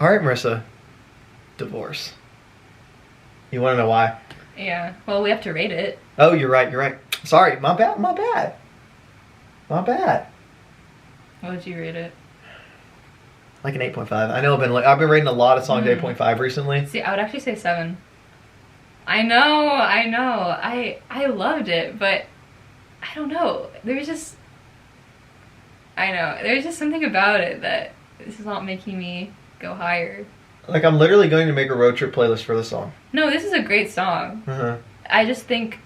All right, Marissa. Divorce. You want to know why? Yeah. Well, we have to rate it. Oh, you're right. You're right. Sorry. My bad. My bad. My bad. What would you rate it? Like an 8.5. I know I've been rating a lot of songs 8.5 recently. See, I would actually say 7. I know. I loved it, but I don't know. There's just something about it that this is not making me go higher. Like, I'm literally going to make a road trip playlist for this song. No, this is a great song. I just think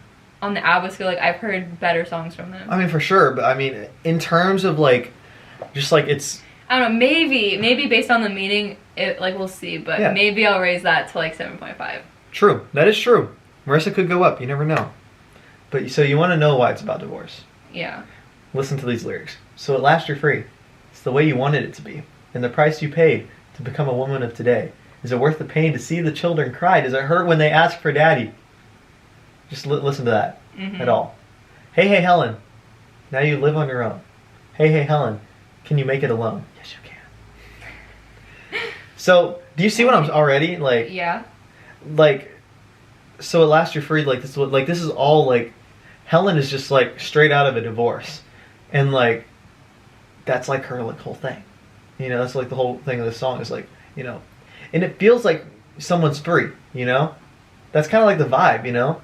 on the ABBA scale, like, I've heard better songs from them. I mean, for sure, but I mean, in terms of like, just like it's. I don't know. Maybe based on the meaning, we'll see. But Yeah. Maybe I'll raise that to like 7.5. True. That is true. Marissa could go up. You never know. But so you want to know why it's about divorce? Yeah. Listen to these lyrics. So at last you're free. It's the way you wanted it to be, and the price you paid to become a woman of today. Is it worth the pain to see the children cry? Does it hurt when they ask for daddy? Just listen to that at all. Hey, hey, Helen. Now you live on your own. Hey, hey, Helen. Can you make it alone? Yes, you can. So, do you see what I'm already like? Yeah. Like, so at last you're free. Like this is all like, Helen is just like straight out of a divorce, and like, that's like her like whole thing. You know, that's like the whole thing of the song is like, you know, and it feels like someone's free. You know, that's kind of like the vibe. You know,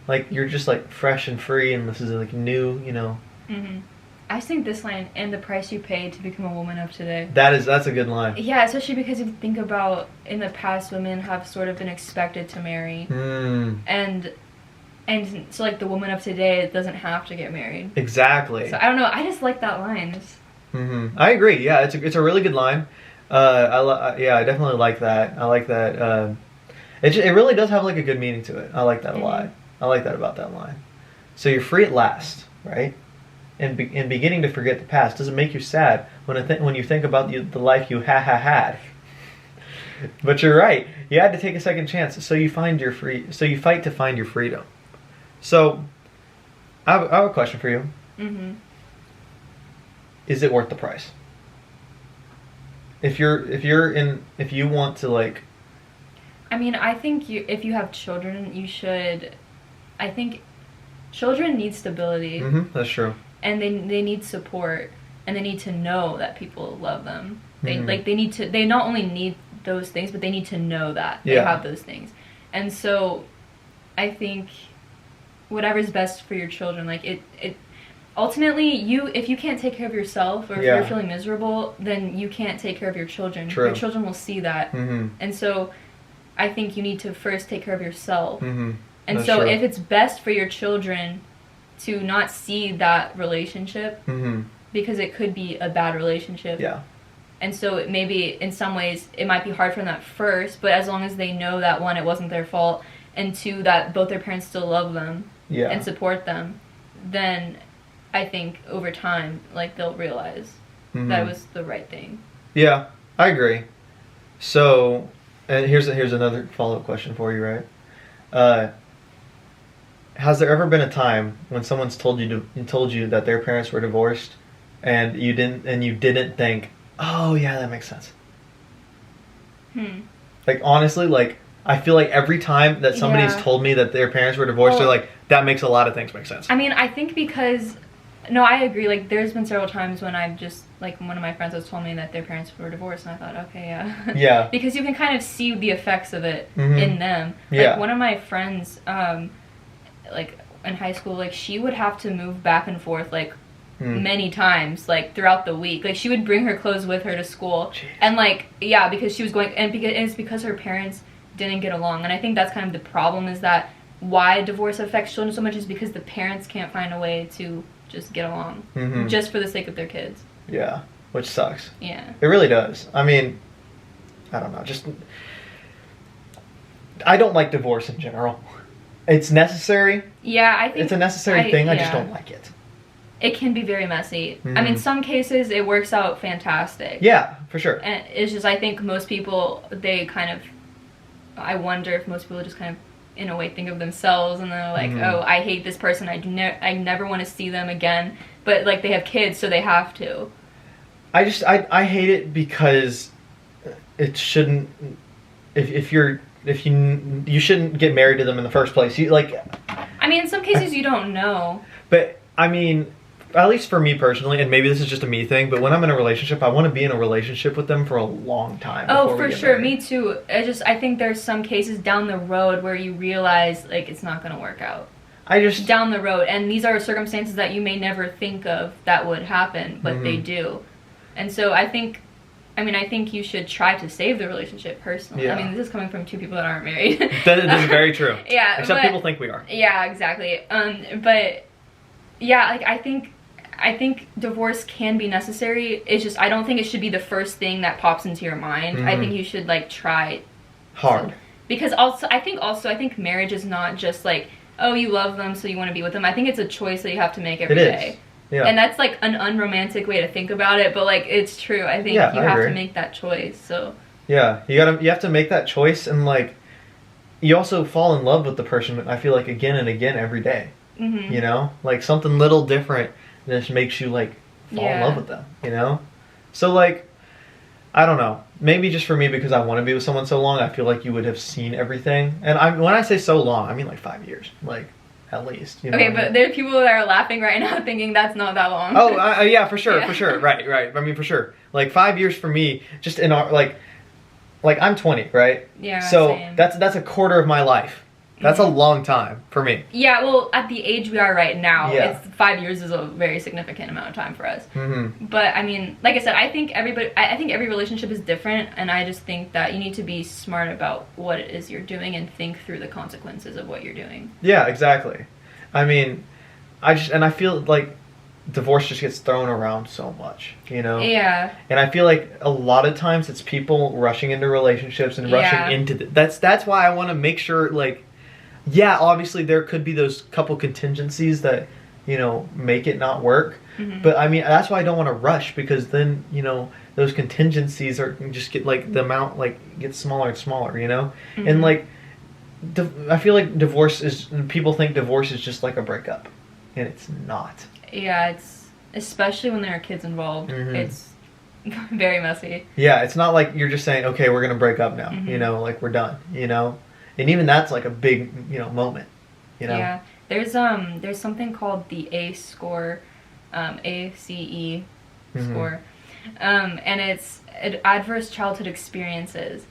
like you're just like fresh and free, and this is like new. You know. I just think this line, and the price you paid to become a woman of today. That's a good line. Yeah, especially because if you think about in the past, women have sort of been expected to marry, and so like the woman of today doesn't have to get married. Exactly. So I don't know. I just like that line. I agree. Yeah, it's a really good line. I definitely like that. I like that. It really does have like a good meaning to it. I like that a lot. I like that about that line. So you're free at last, right? And beginning to forget the past doesn't make you sad when you think about the life you had. But you're right. You had to take a second chance, so you fight to find your freedom. So I have a question for you. Is it worth the price? If you want to like. I mean, I think if you have children, you should. I think children need stability. That's true. And they need support, and they need to know that people love them. They not only need those things, but they need to know that they have those things. And so I think whatever's best for your children, like it ultimately, if you can't take care of yourself, or if you're feeling miserable, then you can't take care of your children. True. Your children will see that. And so I think you need to first take care of yourself. And That's so true. if it's best for your children to not see that relationship, because it could be a bad relationship. Yeah. And so maybe in some ways it might be hard for them at first, but as long as they know that, one, it wasn't their fault, and two, that both their parents still love them and support them, then I think over time, like, they'll realize that it was the right thing. Yeah, I agree. So, and here's another follow-up question for you, right? Has there ever been a time when someone's told you that their parents were divorced, and you didn't think, oh yeah, that makes sense? Like, honestly, like, I feel like every time that somebody's told me that their parents were divorced, they're like, that makes a lot of things make sense. I mean, I think because, no, I agree. Like, there's been several times when I've just, like, one of my friends has told me that their parents were divorced, and I thought, okay, yeah. Yeah. Because you can kind of see the effects of it in them. Like, one of my friends, like, in high school, like, she would have to move back and forth, like, many times, like, throughout the week. Like, she would bring her clothes with her to school. Jeez. And, like, yeah, because she was going, and it's because her parents didn't get along. And I think that's kind of the problem, is that why divorce affects children so much is because the parents can't find a way to just get along, just for the sake of their kids. Yeah, which sucks. Yeah. It really does. I mean, I don't know, I don't like divorce in general. It's necessary. Yeah, I think it's a necessary thing. I just don't like it. It can be very messy. I mean, some cases it works out fantastic. Yeah, for sure. And it's just, I think most people, they kind of, I wonder if most people just kind of, in a way, think of themselves, and they're like, oh, I hate this person. I never want to see them again. But, like, they have kids, so they have to. I hate it because it shouldn't. If you shouldn't get married to them in the first place. You like. I mean, in some cases you don't know. But I mean, at least for me personally, and maybe this is just a me thing, but when I'm in a relationship, I want to be in a relationship with them for a long time. Oh, for sure, me too. I think there's some cases down the road where you realize like it's not gonna work out. Down the road, and these are circumstances that you may never think of that would happen, but they do. And so I think you should try to save the relationship personally. Yeah. I mean, this is coming from two people that aren't married. That is very true. Yeah, except people think we are. Yeah, exactly. But yeah, like I think divorce can be necessary. It's just I don't think it should be the first thing that pops into your mind. I think you should like try hard. Because I think marriage is not just like, oh, you love them so you want to be with them. I think it's a choice that you have to make every day. Yeah. And that's like an unromantic way to think about it, but like it's true. I think you have to make that choice. So yeah, you have to make that choice, and like you also fall in love with the person. I feel like again and again every day. You know, like something little different just makes you like fall in love with them. You know, so like I don't know. Maybe just for me because I want to be with someone so long, I feel like you would have seen everything. And when I say so long, I mean like 5 years, like. At least, you know. Okay, but there are people that are laughing right now thinking that's not that long. Oh, yeah, for sure, for sure. Right. I mean, for sure. Like 5 years for me, just in our like I'm 20, right? Yeah. So same. that's a quarter of my life. That's a long time for me. Yeah, well, at the age we are right now, it's 5 years is a very significant amount of time for us. But I mean, like I said, I think every relationship is different, and I just think that you need to be smart about what it is you're doing and think through the consequences of what you're doing. Yeah, exactly. I mean, I feel like divorce just gets thrown around so much, you know? Yeah. And I feel like a lot of times it's people rushing into relationships and rushing into that's why I want to make sure like. Yeah, obviously there could be those couple contingencies that, you know, make it not work. But I mean, that's why I don't want to rush, because then, you know, those contingencies are just get like the amount like gets smaller and smaller, you know? And like I feel like people think divorce is just like a breakup, and it's not. Yeah, it's especially when there are kids involved. It's very messy. Yeah, it's not like you're just saying, "Okay, we're going to break up now." You know, like we're done, you know? And even that's like a big, you know, moment, you know? Yeah. There's something called the ACE score, ACE score. And it's adverse childhood experiences.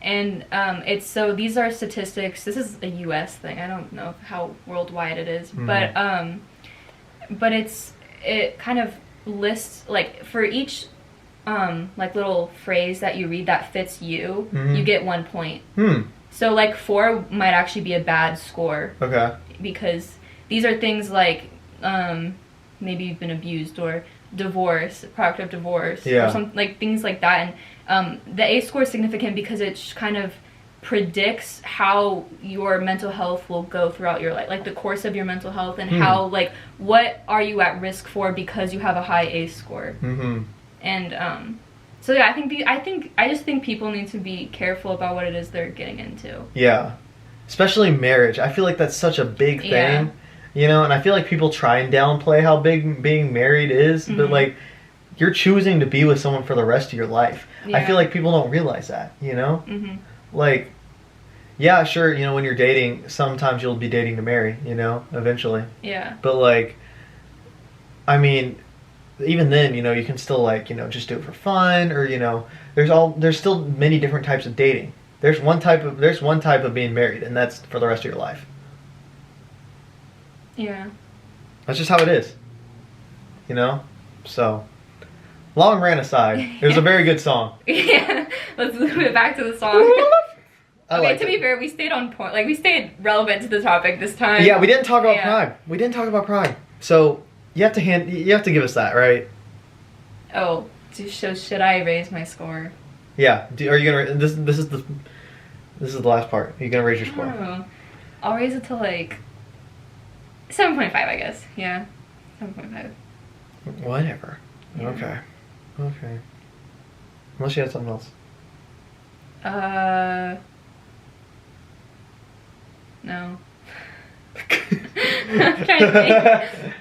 And it's so these are statistics. This is a US thing. I don't know how worldwide it is, but it kind of lists like for each like little phrase that you read that fits you, you get 1 point. So, like, 4 might actually be a bad score. Okay. Because these are things like maybe you've been abused or divorce, product of divorce, or something like things like that. And the A score is significant because it kind of predicts how your mental health will go throughout your life, like the course of your mental health, and how like what are you at risk for because you have a high A score. And so yeah, I just think people need to be careful about what it is they're getting into. Yeah. Especially marriage. I feel like that's such a big thing. You know, and I feel like people try and downplay how big being married is, but like you're choosing to be with someone for the rest of your life. I feel like people don't realize that, you know? Like yeah, sure, you know, when you're dating, sometimes you'll be dating to marry, you know, eventually. Yeah. But like I mean, even then, you know, you can still like, you know, just do it for fun, or you know, there's still many different types of dating. There's one type of being married, and that's for the rest of your life. Yeah. That's just how it is. You know? So, long rant aside, it was a very good song. Yeah. Let's move it back to the song. Okay, to be fair, we stayed on point. Like, we stayed relevant to the topic this time. Yeah, we didn't talk about pride. We didn't talk about pride. So, you have to give us that, right? Oh, so should I raise my score? Yeah. Are you gonna? This is the last part. Are you gonna raise your score? I don't know. I'll raise it to like 7.5, I guess. Yeah, 7.5. Whatever. Yeah. Okay. Unless you had something else. No. I'm trying to think.